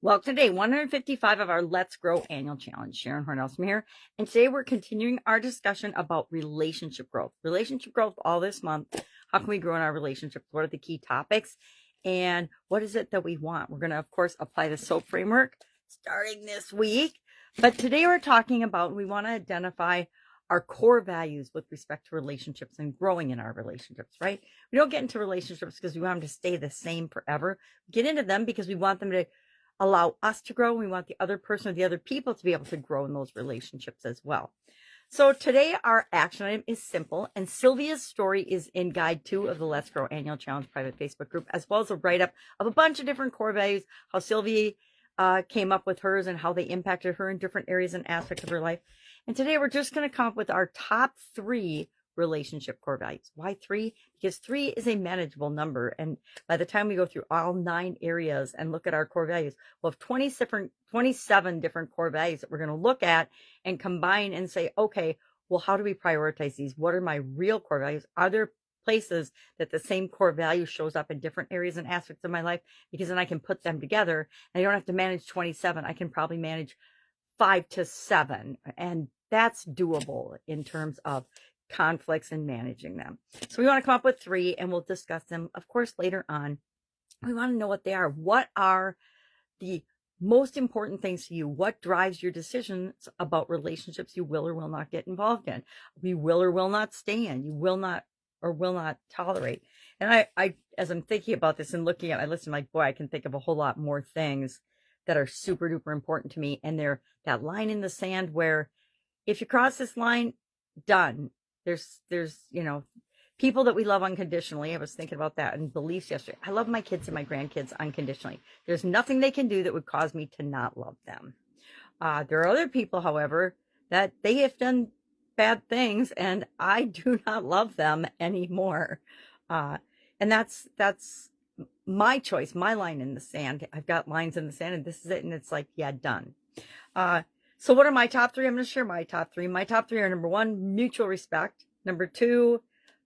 Welcome to day 155 of our Let's Grow annual challenge. Sharon Horne-Ellstrom here. And today we're continuing our discussion about relationship growth. Relationship growth all this month. How can we grow in our relationships? What are the key topics? And what is it that we want? We're going to, of course, apply the SOAP framework starting this week. But today we're talking about, we want to identify our core values with respect to relationships and growing in our relationships, right? We don't get into relationships because we want them to stay the same forever. We get into them because we want them to allow us to grow. We want the other person or the other people to be able to grow in those relationships as well. So today our action item is simple, and Sylvia's story is in guide 2 of the Let's Grow annual challenge private Facebook group, as well as a write-up of a bunch of different core values, how Sylvia came up with hers and how they impacted her in different areas and aspects of her life. And today we're just going to come up with our top 3 relationship core values. Why 3? Because 3 is a manageable number, and by the time we go through all 9 areas and look at our core values, we'll have 27 different core values that we're going to look at and combine and say, okay, well, how do we prioritize these? What are my real core values? Are there places that the same core value shows up in different areas and aspects of my life? Because then I can put them together and I don't have to manage 27. I can probably manage 5 to 7, and that's doable in terms of conflicts and managing them. So we want to come up with 3, and we'll discuss them, of course, later on. We want to know what they are. What are the most important things to you? What drives your decisions about relationships you will or will not get involved in? You will or will not stay in. You will not or will not tolerate. And I as I'm thinking about this and looking at my list, I'm like, boy, I can think of a whole lot more things that are super duper important to me. And they're that line in the sand where if you cross this line, done. There's, people that we love unconditionally. I was thinking about that and beliefs yesterday. I love my kids and my grandkids unconditionally. There's nothing they can do that would cause me to not love them. There are other people, however, that they have done bad things and I do not love them anymore. And that's my choice, my line in the sand. I've got lines in the sand and this is it. And it's like, yeah, done. So what are my top 3? I'm going to share my top 3. My top 3 are number 1, mutual respect. Number 2,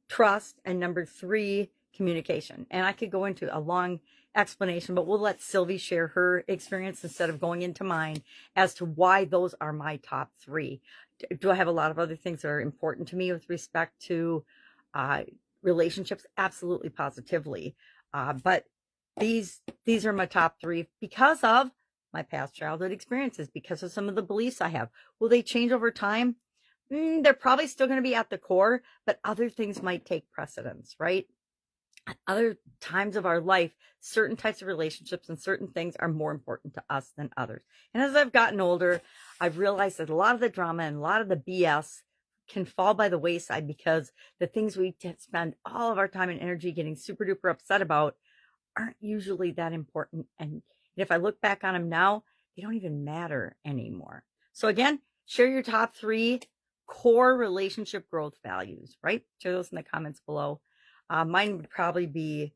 trust. And number 3, communication. And I could go into a long explanation, but we'll let Sylvie share her experience instead of going into mine as to why those are my top 3. Do I have a lot of other things that are important to me with respect to relationships? Absolutely, positively. But these are my top 3 because of my past childhood experiences, because of some of the beliefs I have. Will they change over time? They're probably still going to be at the core, but other things might take precedence, right? At other times of our life, certain types of relationships and certain things are more important to us than others. And as I've gotten older, I've realized that a lot of the drama and a lot of the BS can fall by the wayside because the things we spend all of our time and energy getting super duper upset about aren't usually that important. And if I look back on them now, they don't even matter anymore. So again, share your top 3 core relationship growth values, right? Share those in the comments below. Mine would probably be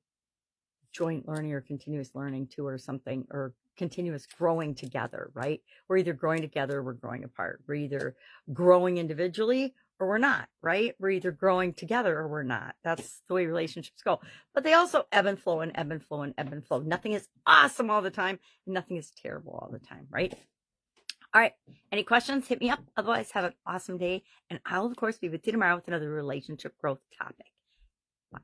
joint learning or continuous learning too, or something, or continuous growing together, right? We're either growing together or we're growing apart. We're either growing individually or we're not, right? We're either growing together or we're not. That's the way relationships go. But they also ebb and flow and ebb and flow and ebb and flow. Nothing is awesome all the time, and nothing is terrible all the time, right? All right. Any questions? Hit me up. Otherwise, have an awesome day. And I'll, of course, be with you tomorrow with another relationship growth topic. Bye.